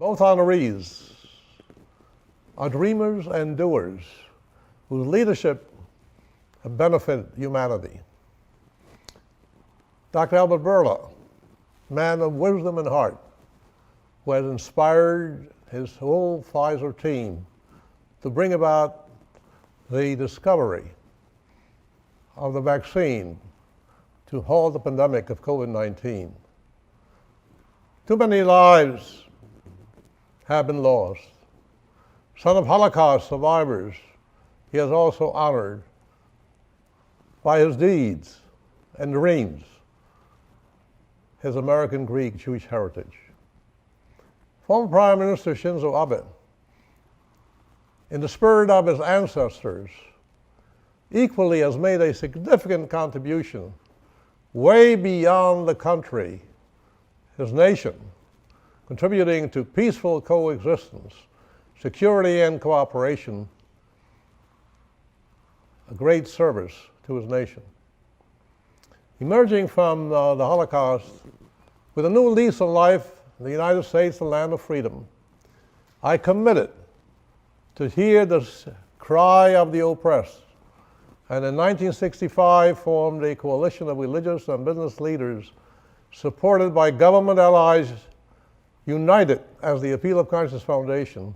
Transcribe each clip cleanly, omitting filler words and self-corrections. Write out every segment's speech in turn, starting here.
Both honorees are dreamers and doers whose leadership have benefited humanity. Dr. Albert Bourla, man of wisdom and heart, who has inspired his whole Pfizer team to bring about the discovery of the vaccine to halt the pandemic of COVID-19. Too many lives have been lost. Son of Holocaust survivors, he is also honored by his deeds and dreams, his American Greek Jewish heritage. Former Prime Minister Shinzo Abe, in the spirit of his ancestors, equally has made a significant contribution way beyond the country, his nation, contributing to peaceful coexistence, security and cooperation, a great service to his nation. Emerging from the Holocaust with a new lease of life in the United States, the land of freedom, I committed to hear the cry of the oppressed, and in 1965 formed a coalition of religious and business leaders supported by government allies, united as the Appeal of Conscience Foundation,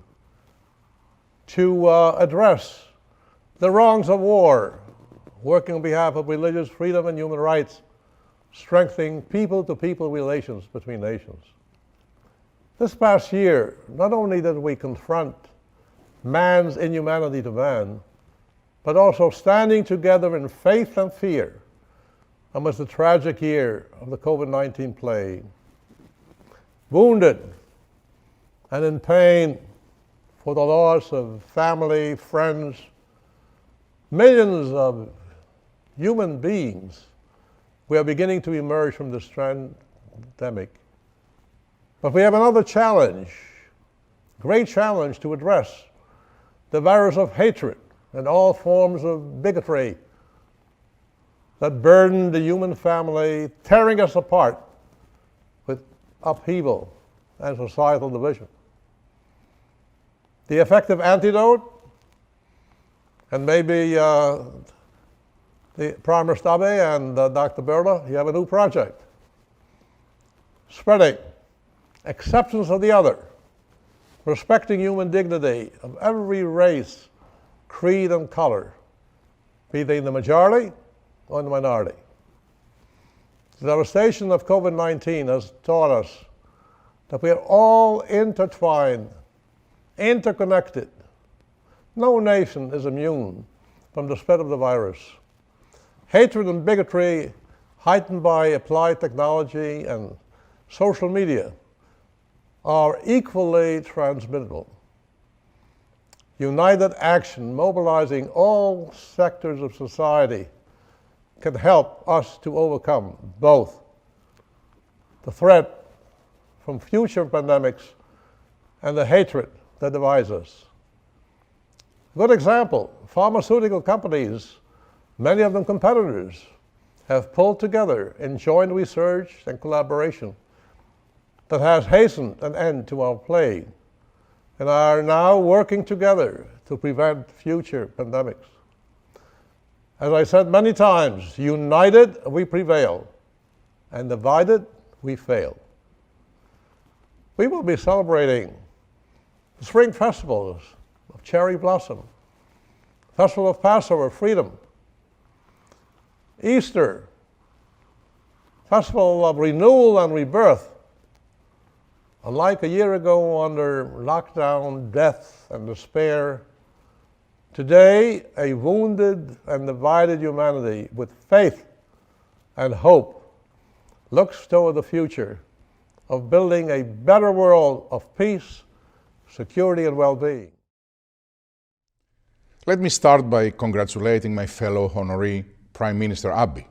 to address the wrongs of war, working on behalf of religious freedom and human rights, strengthening people-to-people relations between nations. This past year, not only did we confront man's inhumanity to man, but also standing together in faith and fear amidst the tragic year of the COVID-19 plague. Wounded and in pain for the loss of family, friends, millions of human beings, we are beginning to emerge from this pandemic. But we have another challenge, great challenge to address: the virus of hatred and all forms of bigotry that burden the human family, tearing us apart with upheaval and societal division. The effective antidote, and maybe the Prime Minister Abe and Dr. Bourla, you have a new project. Spreading acceptance of the other, respecting human dignity of every race, creed, and color, be they in the majority or in the minority. The devastation of COVID-19 has taught us that we are all intertwined, interconnected. No nation is immune from the spread of the virus. Hatred and bigotry, heightened by applied technology and social media, are equally transmittable. United action, mobilizing all sectors of society, can help us to overcome both the threat from future pandemics and the hatred that divides us. A good example, pharmaceutical companies, many of them competitors, have pulled together in joint research and collaboration that has hastened an end to our plague and are now working together to prevent future pandemics. As I said many times, united we prevail, and divided we fail. We will be celebrating the spring festivals of cherry blossom, festival of Passover, freedom, Easter, festival of renewal and rebirth. Unlike a year ago under lockdown, death, and despair, today a wounded and divided humanity with faith and hope looks toward the future of building a better world of peace, security, and well-being. Let me start by congratulating my fellow honoree, Prime Minister Abe,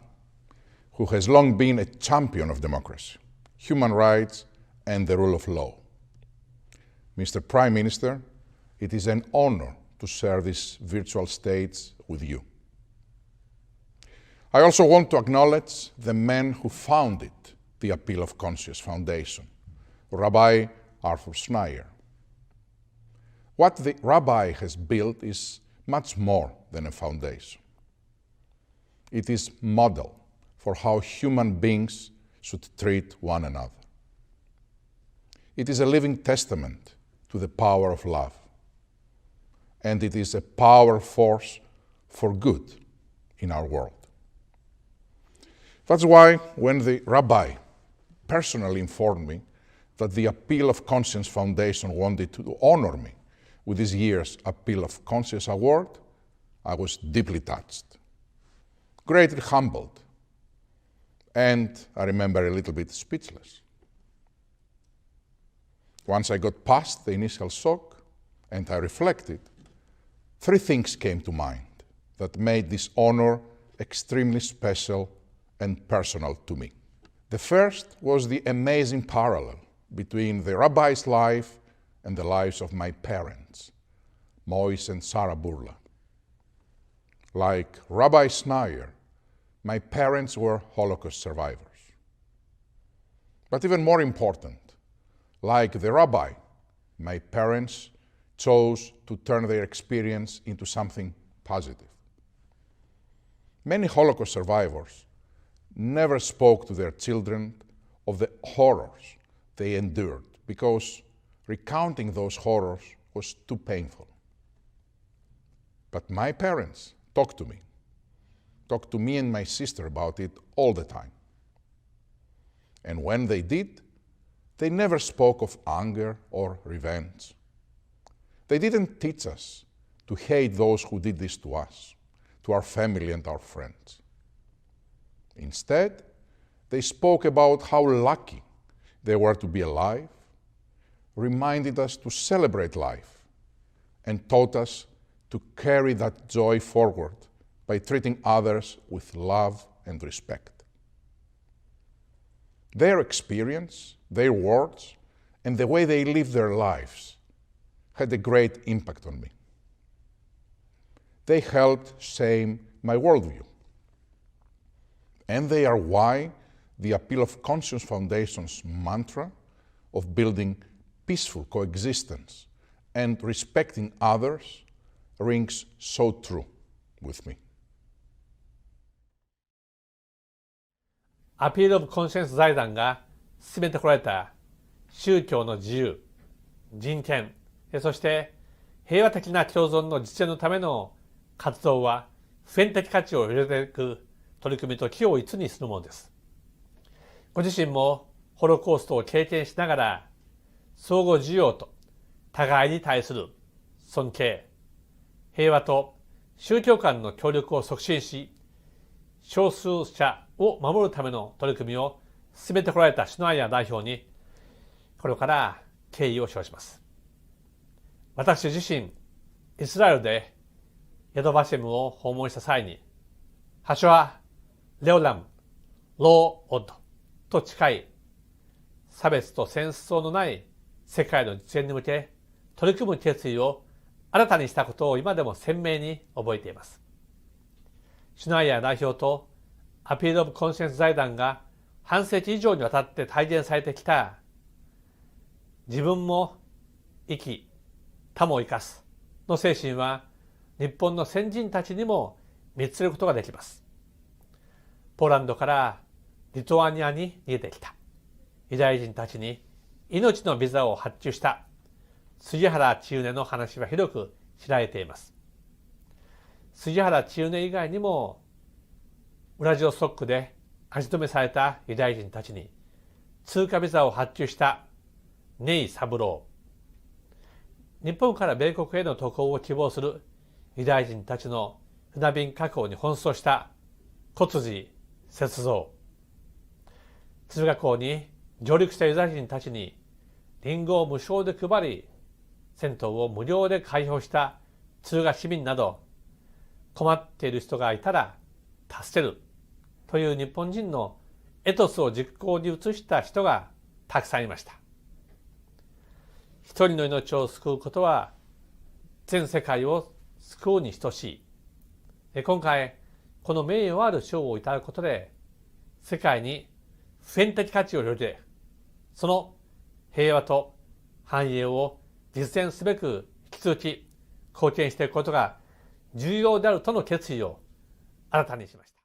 who has long been a champion of democracy, human rights, and the rule of law. Mr. Prime Minister, it is an honor to share this virtual stage with you. I also want to acknowledge the men who founded the Appeal of Conscience Foundation, Rabbi, Arthur Schneier. What the Rabbi has built is much more than a foundation. It is model for how human beings should treat one another. It is a living testament to the power of love. And it is a power force for good in our world. That's why when the Rabbi personally informed me that the Appeal of Conscience Foundation wanted to honor me with this year's Appeal of Conscience Award, I was deeply touched, greatly humbled, and I remember a little bit speechless. Once I got past the initial shock and I reflected, three things came to mind that made this honor extremely special and personal to me. The first was the amazing parallel between the Rabbi's life and the lives of my parents, Moise and Sarah Bourla. Like Rabbi Schneier, my parents were Holocaust survivors. But even more important, like the Rabbi, my parents chose to turn their experience into something positive. Many Holocaust survivors never spoke to their children of the horrors they endured because recounting those horrors was too painful. But my parents talked to me and my sister about it all the time. And when they did, they never spoke of anger or revenge. They didn't teach us to hate those who did this to us, to our family and our friends. Instead, they spoke about how lucky they were to be alive, reminded us to celebrate life, and taught us to carry that joy forward by treating others with love and respect. Their experience, their words, and the way they lived their lives had a great impact on me. They helped shape my worldview. And they are why the Appeal of Conscience Foundation's mantra of building peaceful coexistence and respecting others rings so true with me. アピール・オブ・コンシェンス財団が進めてこられた宗教の自由、人権、そして平和的な共存の実現のための活動は普遍的価値を広げていく取り組みと気を一にするものです。ご自身もホロコーストを経験しながら相互需要と互いに対する尊敬、平和と宗教間の協力を促進し、少数者を守るための取り組みを進めてこられたシュナイヤー代表にこれから敬意を表します。私自身、イスラエルでヤドバシェムを訪問した際に、ハショア、レオラム、ローオッドと誓い、差別と戦争のない世界の実現に向け取り組む決意を新たにしたことを今でも鮮明に覚えています。シュナイヤー代表とアピール・オブ・コンシェンス財団が半世紀以上にわたって体現されてきた自分も生き、他も生かすの精神は日本の先人たちにも見つけることができます。ポーランドからリトアニアに逃げてきたユダヤ人たちに命のビザを発注した杉原千畝の話は広く知られています。杉原千畝以外にもウラジオストックで足止めされたユダヤ人たちに通過ビザを発注したネイ三郎、日本から米国への渡航を希望するユダヤ人たちの船便確保に奔走した小辻節三、敦賀港に上陸したユダヤ人たちにリンゴを無償で配り、銭湯を無料で開放した敦賀市民など、困っている人がいたら助けるという日本人のエトスを実行に移した人がたくさんいました。一人の命を救うことは全世界を救うに等しい。今回この名誉ある賞をいただくことで世界に普遍的価値を広げ、その平和と繁栄を実現すべく引き続き貢献していくことが重要であるとの決意を新たにしました。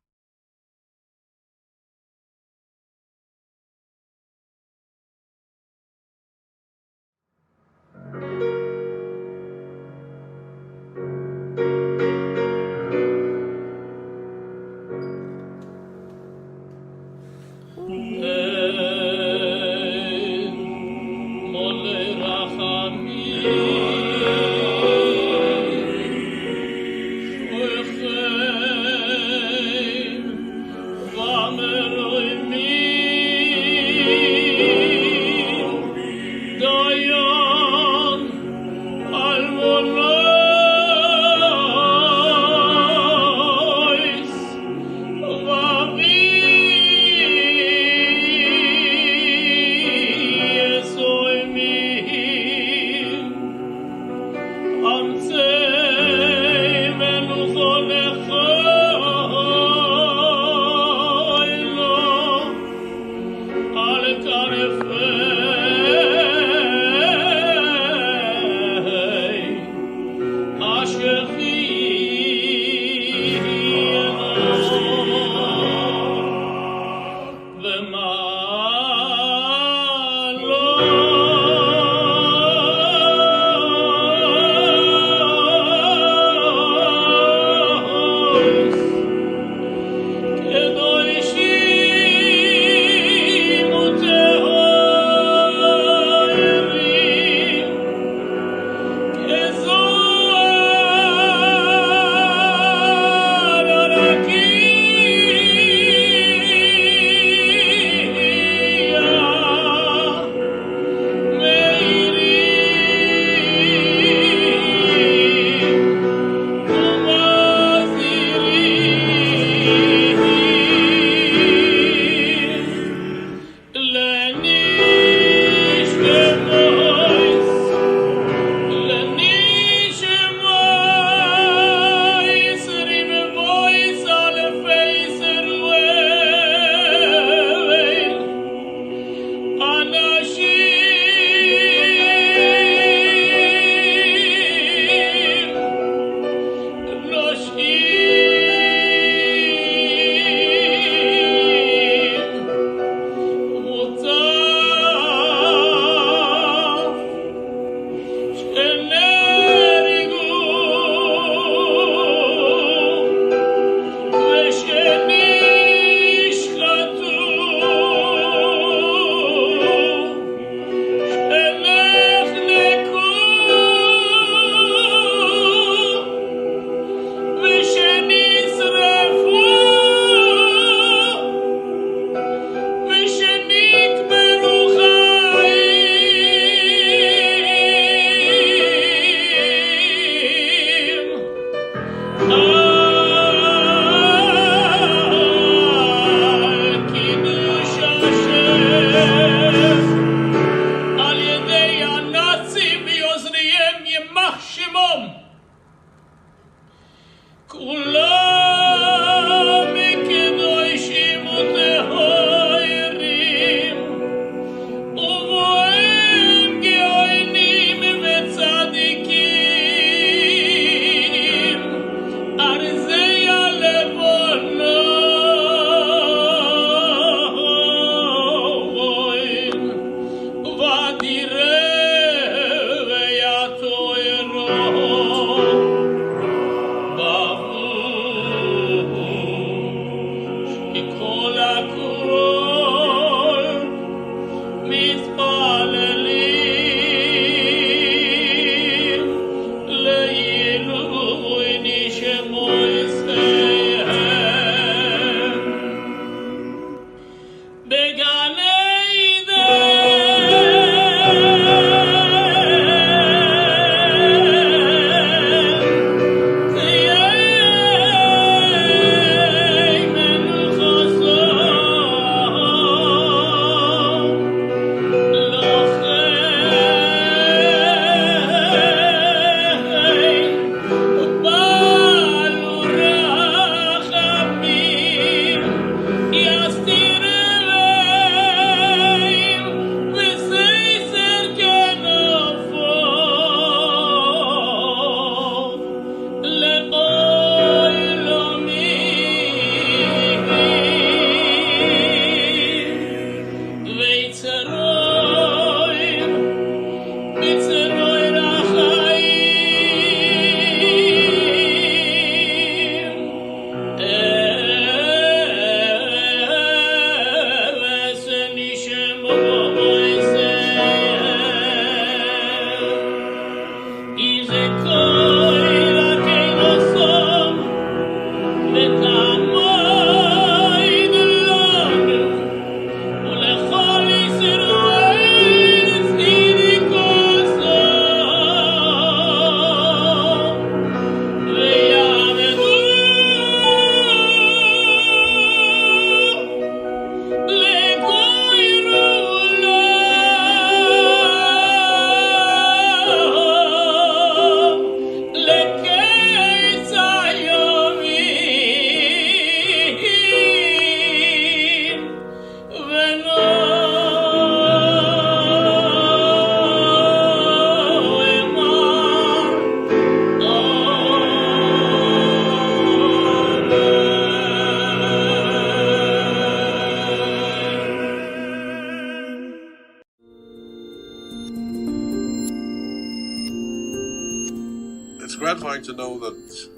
to know that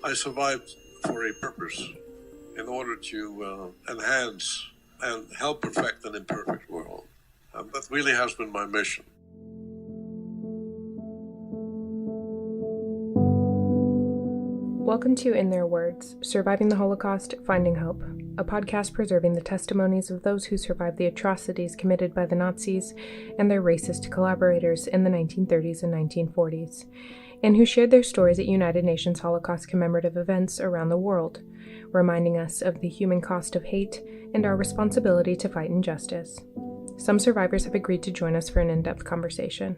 I survived for a purpose in order to enhance and help perfect an imperfect world. That really has been my mission. Welcome to In Their Words, Surviving the Holocaust, Finding Hope, a podcast preserving the testimonies of those who survived the atrocities committed by the Nazis and their racist collaborators in the 1930s and 1940s, and who shared their stories at United Nations Holocaust commemorative events around the world, reminding us of the human cost of hate and our responsibility to fight injustice. Some survivors have agreed to join us for an in-depth conversation.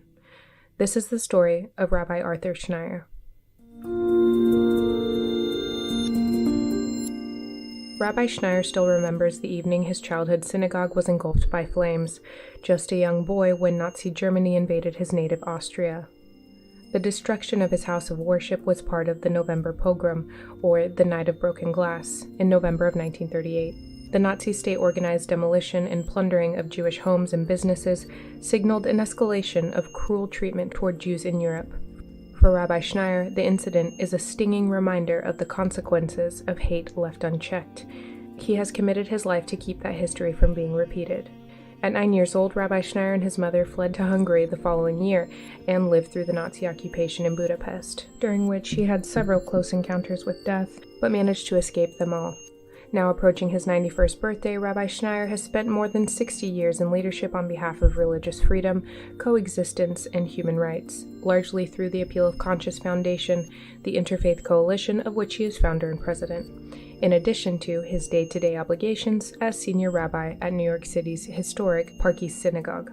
This is the story of Rabbi Arthur Schneier. Rabbi Schneier still remembers the evening his childhood synagogue was engulfed by flames, just a young boy when Nazi Germany invaded his native Austria. The destruction of his house of worship was part of the November pogrom, or the Night of Broken Glass, in November of 1938. The Nazi state-organized demolition and plundering of Jewish homes and businesses signaled an escalation of cruel treatment toward Jews in Europe. For Rabbi Schneier, the incident is a stinging reminder of the consequences of hate left unchecked. He has committed his life to keep that history from being repeated. At 9 years old, Rabbi Schneier and his mother fled to Hungary the following year and lived through the Nazi occupation in Budapest, during which he had several close encounters with death, but managed to escape them all. Now approaching his 91st birthday, Rabbi Schneier has spent more than 60 years in leadership on behalf of religious freedom, coexistence, and human rights, largely through the Appeal of Conscience Foundation, the interfaith coalition of which he is founder and president, in addition to his day-to-day obligations as senior rabbi at New York City's historic Park East Synagogue.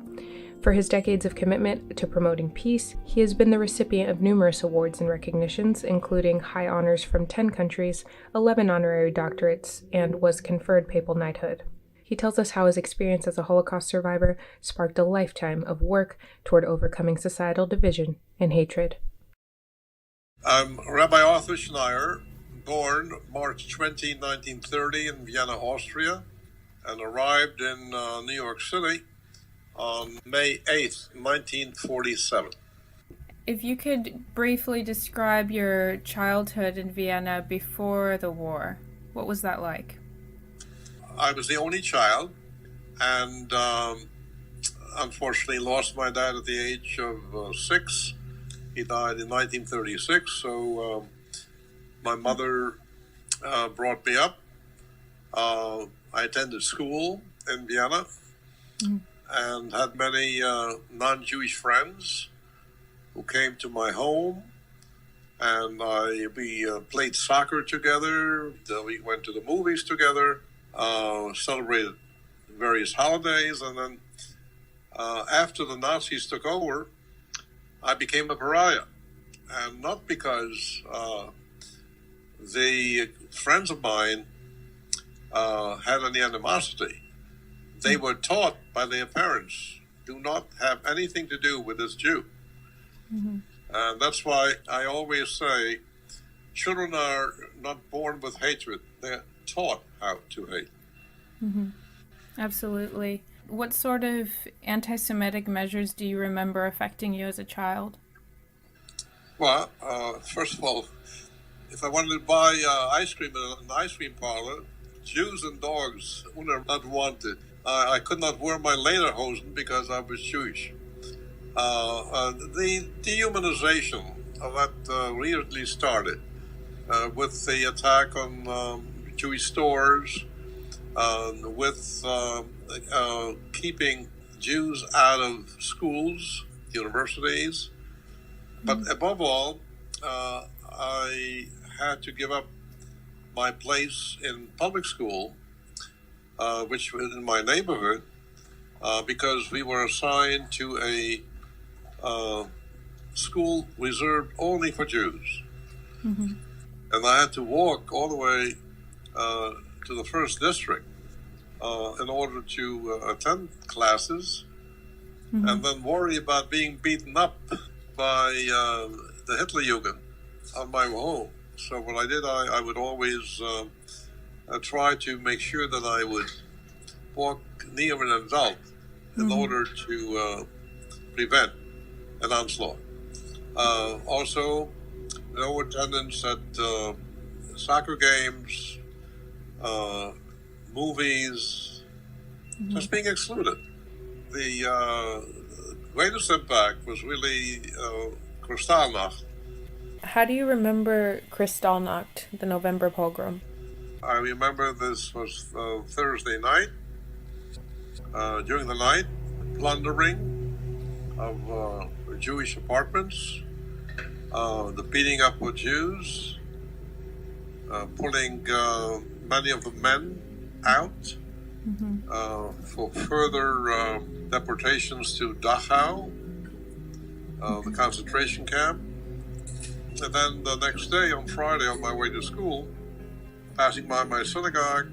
For his decades of commitment to promoting peace, he has been the recipient of numerous awards and recognitions, including high honors from 10 countries, 11 honorary doctorates, and was conferred papal knighthood. He tells us how his experience as a Holocaust survivor sparked a lifetime of work toward overcoming societal division and hatred. I'm Rabbi Arthur Schneier, born March 20, 1930 in Vienna, Austria, and arrived in New York City on May 8th, 1947. If you could briefly describe your childhood in Vienna before the war, what was that like? I was the only child and unfortunately lost my dad at the age of 6. He died in 1936, so my mother brought me up. I attended school in Vienna. Mm-hmm. And had many non-Jewish friends who came to my home, and we played soccer together. We went to the movies together, celebrated various holidays, and then after the Nazis took over, I became a pariah, and not because the friends of mine had any animosity. They were taught by their parents, do not have anything to do with this Jew. Mm-hmm. And that's why I always say, children are not born with hatred. They're taught how to hate. Mm-hmm. Absolutely. What sort of anti-Semitic measures do you remember affecting you as a child? Well, first of all, if I wanted to buy ice cream in an ice cream parlor, Jews and dogs were not wanted. I could not wear my lederhosen because I was Jewish. The dehumanization of that really started with the attack on Jewish stores, with keeping Jews out of schools, universities. But above all, I had to give up my place in public school, which was in my neighborhood, because we were assigned to a school reserved only for Jews. Mm-hmm. And I had to walk all the way to the first district in order to attend classes, mm-hmm. and then worry about being beaten up by the Hitlerjugend on my way home. So what I did, I would always try to make sure that I would walk near an adult in order to prevent an onslaught. Also, no attendance at soccer games, movies, just being excluded. The greatest impact was really Kristallnacht. How do you remember Kristallnacht, the November pogrom? I remember this was Thursday night. During the night, plundering of Jewish apartments, the beating up of Jews, pulling many of the men out for further deportations to Dachau, the concentration camp. And then the next day, on Friday, on my way to school, passing by my synagogue,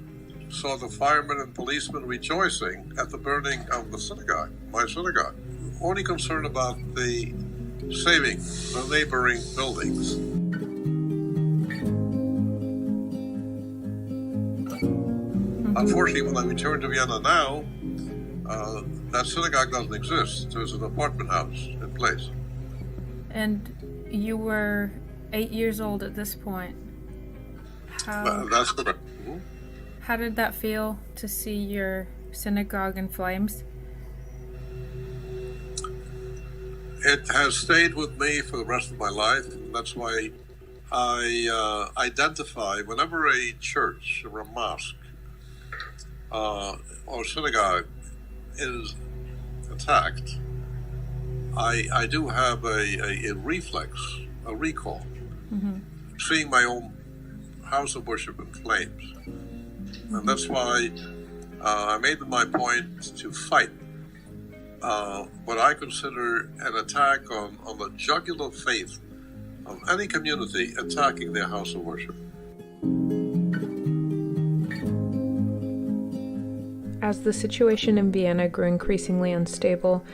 saw the firemen and policemen rejoicing at the burning of the synagogue, my synagogue, only concerned about the saving the neighboring buildings. Unfortunately, when I return to Vienna now, that synagogue doesn't exist. There's an apartment house in place. And you were 8 years old at this point. That's correct. How did that feel to see your synagogue in flames? It has stayed with me for the rest of my life. That's why I identify whenever a church or a mosque or synagogue is attacked, I do have a reflex, a recall, seeing my own house of worship in flames. And that's why I made it my point to fight what I consider an attack on the jugular faith of any community attacking their house of worship. As the situation in Vienna grew increasingly unstable,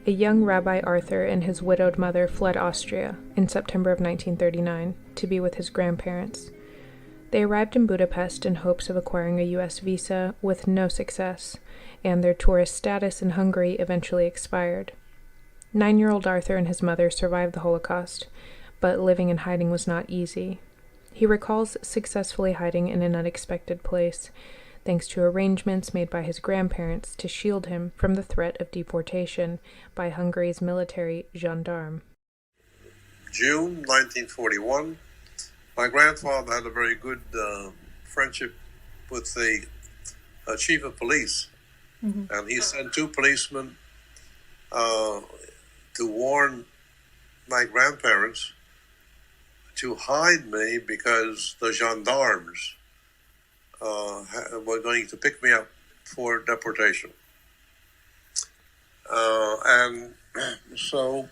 a young Rabbi Arthur and his widowed mother fled Austria in September of 1939 to be with his grandparents. They arrived in Budapest in hopes of acquiring a U.S. visa with no success, and their tourist status in Hungary eventually expired. 9-year-old Arthur and his mother survived the Holocaust, but living in hiding was not easy. He recalls successfully hiding in an unexpected place, thanks to arrangements made by his grandparents to shield him from the threat of deportation by Hungary's military gendarme. June 1941, my grandfather had a very good friendship with the chief of police, and he sent 2 policemen to warn my grandparents to hide me because the gendarmes were going to pick me up for deportation. And so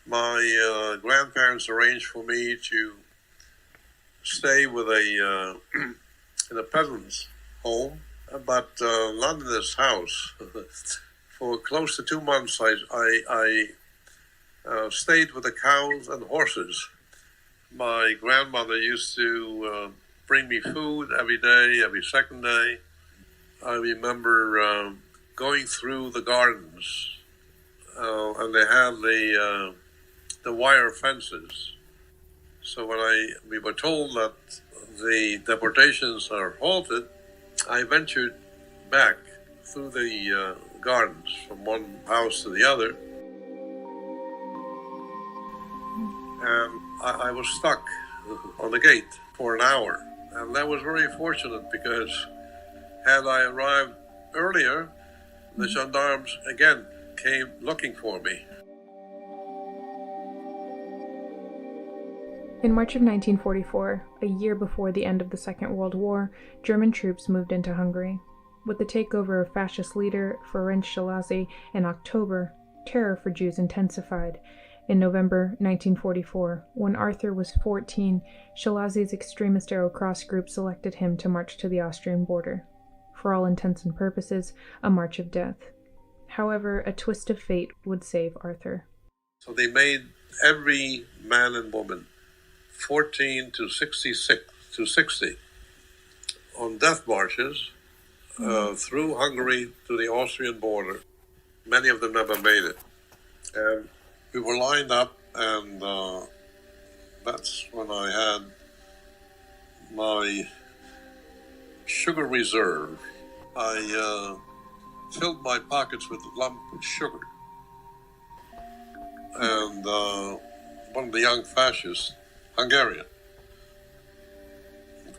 my grandparents arranged for me to stay with in a peasant's home, but not in this house. For close to 2 months, I stayed with the cows and horses. My grandmother used to bring me food every day, every second day. I remember going through the gardens, and they had the wire fences. So when we were told that the deportations are halted, I ventured back through the gardens from one house to the other, and I was stuck on the gate for an hour. And that was very fortunate because had I arrived earlier, the gendarmes again came looking for me. In March of 1944, a year before the end of the Second World War, German troops moved into Hungary. With the takeover of fascist leader Ferenc Szalasi in October, terror for Jews intensified. In November 1944, when Arthur was 14, Szalasi's extremist Arrow Cross group selected him to march to the Austrian border. For all intents and purposes, a march of death. However, a twist of fate would save Arthur. So they made every man and woman 14 to 60 on death marches through Hungary to the Austrian border. Many of them never made it. And we were lined up, and That's when I had my sugar reserve. I filled my pockets with lump sugar. And one of the young fascists, Hungarian,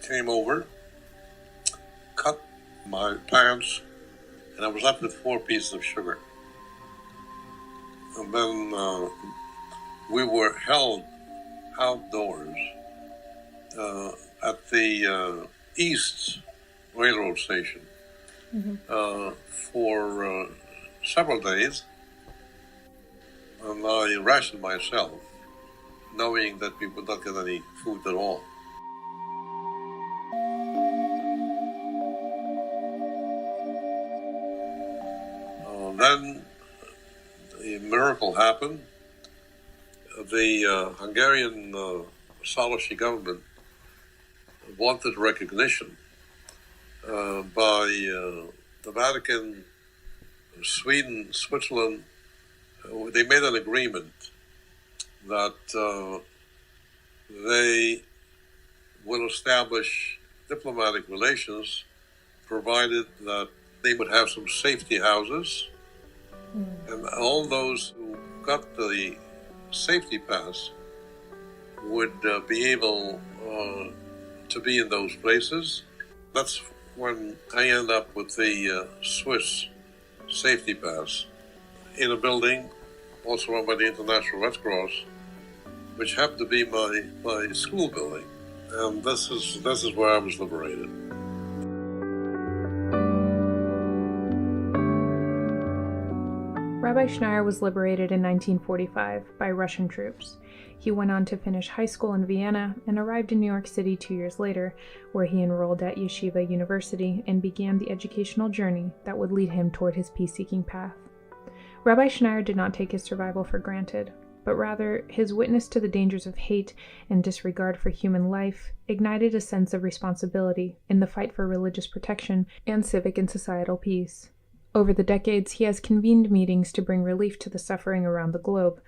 came over, cut my pants, and I was left with 4 pieces of sugar. And then we were held outdoors at the East Railroad Station for several days. And I rationed myself, knowing that we would not get any food at all. Then a miracle happened. The Hungarian Szálasi government wanted recognition by the Vatican, Sweden, Switzerland. They made an agreement that they will establish diplomatic relations provided that they would have some safety houses, and all those who got the safety pass would be able to be in those places. That's when I ended up with the Swiss safety pass in a building also run by the International Red Cross, which happened to be my school building. And this is where I was liberated. Rabbi Schneier was liberated in 1945 by Russian troops. He went on to finish high school in Vienna and arrived in New York City 2 years later, where he enrolled at Yeshiva University and began the educational journey that would lead him toward his peace-seeking path. Rabbi Schneier did not take his survival for granted, but rather his witness to the dangers of hate and disregard for human life ignited a sense of responsibility in the fight for religious protection and civic and societal peace. Over the decades, he has convened meetings to bring relief to the suffering around the globe,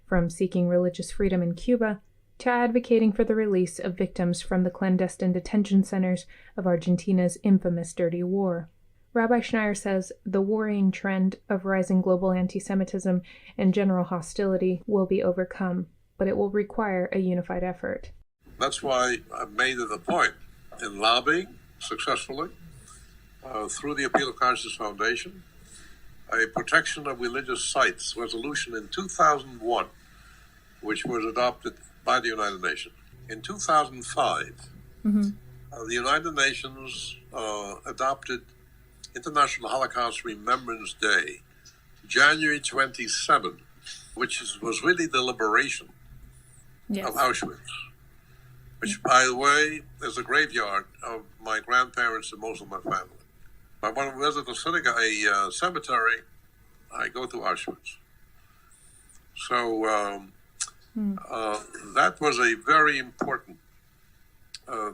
from seeking religious freedom in Cuba to advocating for the release of victims from the clandestine detention centers of Argentina's infamous Dirty War. Rabbi Schneier says the worrying trend of rising global anti-Semitism and general hostility will be overcome, but it will require a unified effort. That's why I made it a point in lobbying successfully through the Appeal of Conscience Foundation, a protection of religious sites resolution in 2001, which was adopted by the United Nations. In 2005, the United Nations adopted International Holocaust Remembrance Day, January 27, which was really the liberation of Auschwitz, which, by the way, is a graveyard of my grandparents and most of my family. I want to visit a synagogue, a cemetery, I go to Auschwitz. So that was a very important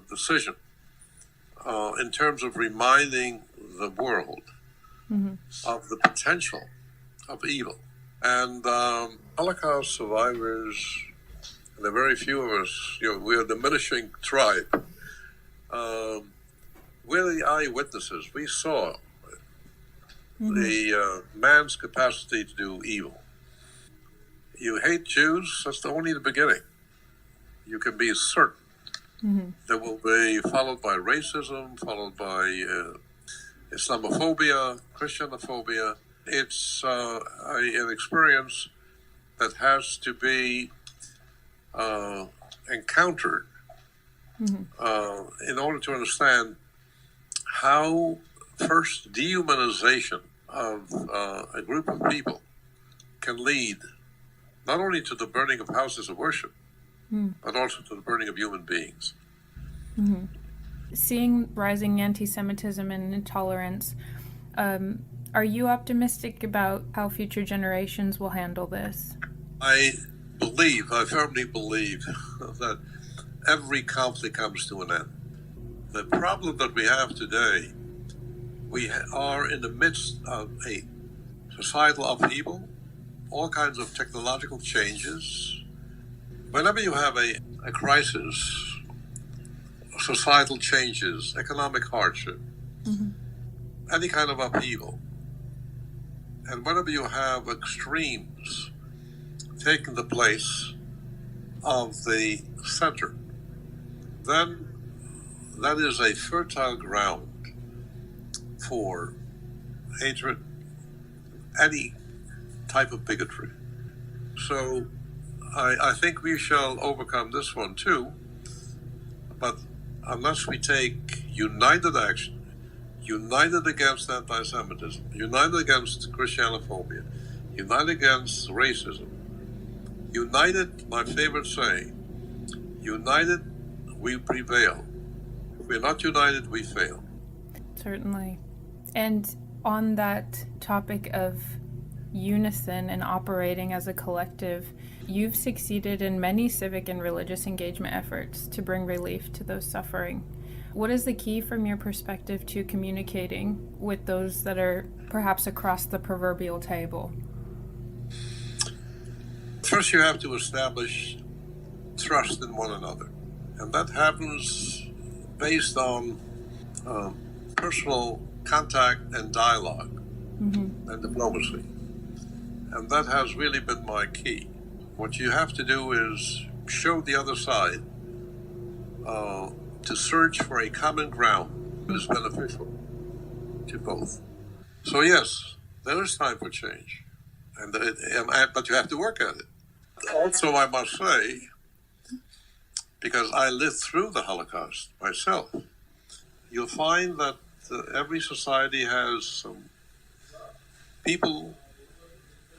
decision in terms of reminding the world of the potential of evil. And Holocaust survivors, and there are very few of us, we're a diminishing tribe. We're the eyewitnesses. We saw the man's capacity to do evil. You hate Jews, that's only the beginning. You can be certain that will be followed by racism, followed by Islamophobia, Christianophobia. It's an experience that has to be encountered in order to understand how first dehumanization of a group of people can lead not only to the burning of houses of worship, but also to the burning of human beings. Seeing rising anti-Semitism and intolerance, are you optimistic about how future generations will handle this? I firmly believe that every conflict comes to an end. The problem that we have today, we are in the midst of a societal upheaval, all kinds of technological changes. Whenever you have a a crisis, societal changes, economic hardship, any kind of upheaval, and whenever you have extremes taking the place of the center, then that is a fertile ground for hatred, any type of bigotry. So I think we shall overcome this one too, but unless we take united action, united against anti-Semitism, united against Christianophobia, united against racism, united, my favorite saying, united we prevail. If we're not united, we fail. Certainly. And on that topic of unison and operating as a collective, you've succeeded in many civic and religious engagement efforts to bring relief to those suffering. What is the key from your perspective to communicating with those that are perhaps across the proverbial table? First, you have to establish trust in one another. And that happens based on personal contact and dialogue and diplomacy. And that has really been my key. What you have to do is show the other side to search for a common ground that is beneficial to both. So yes, there is time for change, but you have to work at it. Also, I must say, because I lived through the Holocaust myself, you'll find that every society has some people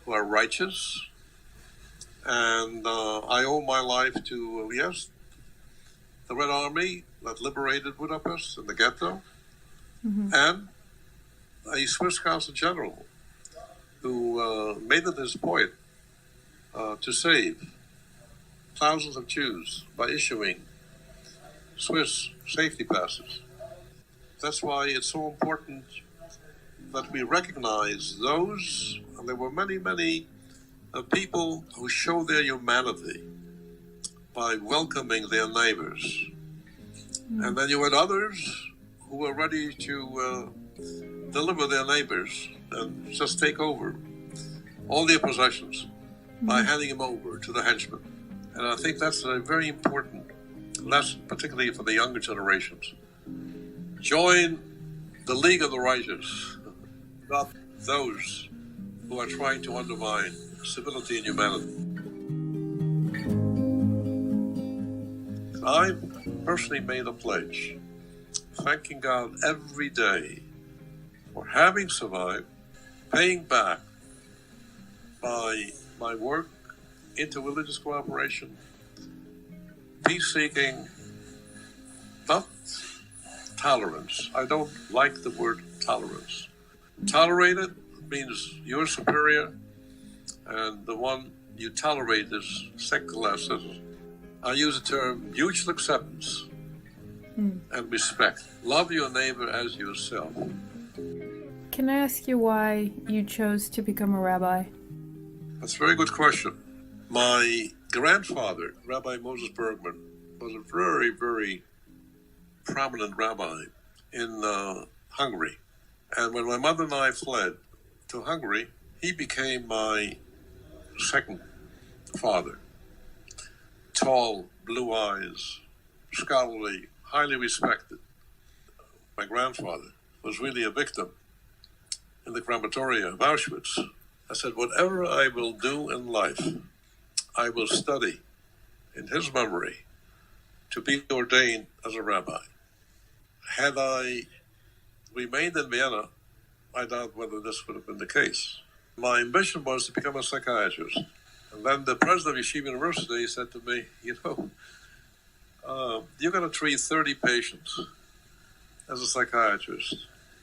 who are righteous, and I owe my life to, the Red Army that liberated Budapest and the ghetto, and a Swiss consul general who made it his point to save thousands of Jews by issuing Swiss safety passes. That's why it's so important that we recognize those, and there were many, many people who show their humanity by welcoming their neighbors. And then you had others who were ready to deliver their neighbors and just take over all their possessions by handing them over to the henchmen. And I think that's a very important lesson, particularly for the younger generations. Join the League of the Righteous, not those who are trying to undermine civility and humanity. I've personally made a pledge, thanking God every day for having survived, paying back by my work, interreligious cooperation, peace-seeking, not tolerance. I don't like the word tolerance. Tolerated means you're superior, and the one you tolerate is second-class citizen. I use the term mutual acceptance and respect. Love your neighbor as yourself. Can I ask you why you chose to become a rabbi? That's a very good question. My grandfather, Rabbi Moses Bergman, was a very, very prominent rabbi in Hungary. And when my mother and I fled to Hungary, he became my second father. Tall, blue eyes, scholarly, highly respected. My grandfather was really a victim in the crematoria of Auschwitz. I said, whatever I will do in life, I will study in his memory to be ordained as a rabbi. Had I remained in Vienna, I doubt whether this would have been the case. My ambition was to become a psychiatrist. And then the president of Yeshiva University said to me, you're going to treat 30 patients as a psychiatrist,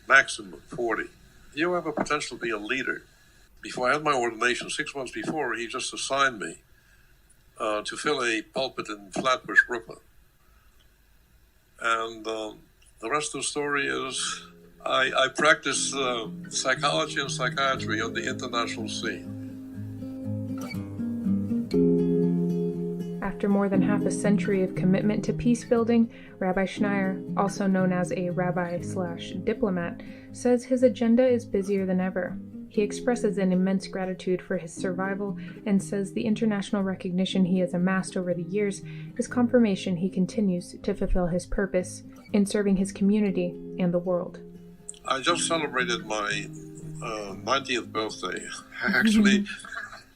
maximum 40. You have a potential to be a leader. Before I had my ordination, 6 months before, he just assigned me to fill a pulpit in Flatbush, Brooklyn. And the rest of the story is I practice psychology and psychiatry on the international scene. After After more than half a century of commitment to peace building, Rabbi Schneier, also known as a rabbi/diplomat, says his agenda is busier than ever. He expresses an immense gratitude for his survival and says the international recognition he has amassed over the years is confirmation he continues to fulfill his purpose in serving his community and the world. I just celebrated my 90th birthday. Actually,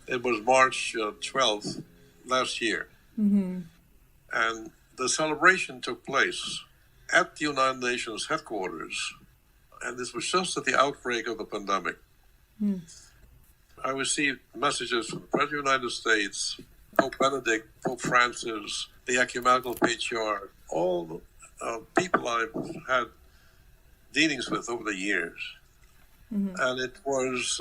it was March 12th last year. Mm-hmm. And the celebration took place at the United Nations headquarters. And this was just at the outbreak of the pandemic. Mm. I received messages from the President of the United States, Pope Benedict, Pope Francis, the Ecumenical Patriarch, all the people I've had dealings with over the years. Mm-hmm. And it was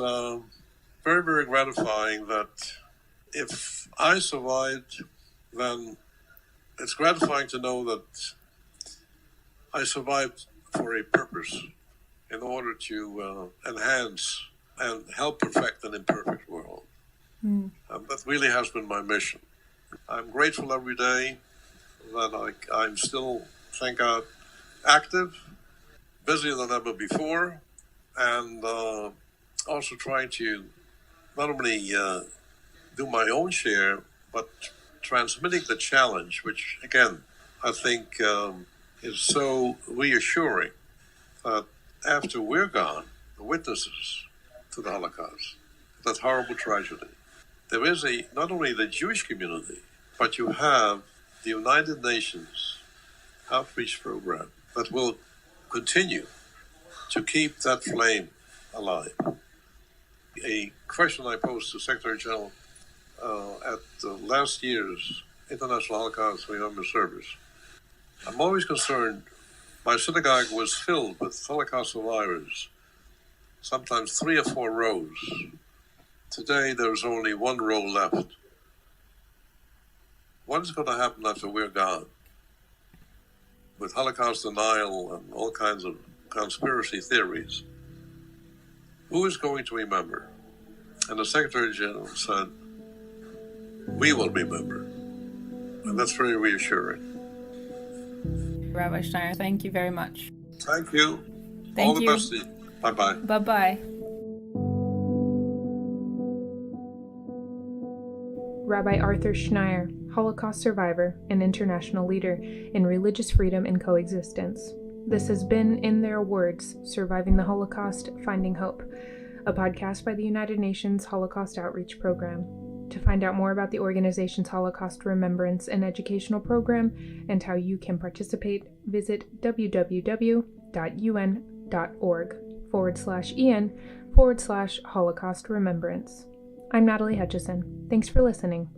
very, very gratifying that if I survived, then it's gratifying to know that I survived for a purpose in order to enhance and help perfect an imperfect world. Mm. And that really has been my mission. I'm grateful every day that I'm still, thank God, active, busier than ever before, and also trying to not only do my own share, but transmitting the challenge, which, again, I think is so reassuring that after we're gone, the witnesses to the Holocaust, that horrible tragedy, there is not only the Jewish community, but you have the United Nations outreach program that will continue to keep that flame alive. A question I posed to Secretary General at last year's International Holocaust Remembrance Service. I'm always concerned. My synagogue was filled with Holocaust survivors, sometimes 3 or 4 rows. Today, there's only 1 row left. What is going to happen after we're gone? With Holocaust denial and all kinds of conspiracy theories, who is going to remember? And the Secretary General said, we will remember. And that's very reassuring. Rabbi Schneier, thank you very much. Thank you. Thank All the you. best to you. Bye-bye. Bye-bye. Rabbi Arthur Schneier, Holocaust survivor and international leader in religious freedom and coexistence. This has been, in their words, Surviving the Holocaust, Finding Hope, a podcast by the United Nations Holocaust Outreach Program. To find out more about the organization's Holocaust Remembrance and Educational Program and how you can participate, visit www.un.org/en/Holocaust Remembrance. I'm Natalie Hutchison. Thanks for listening.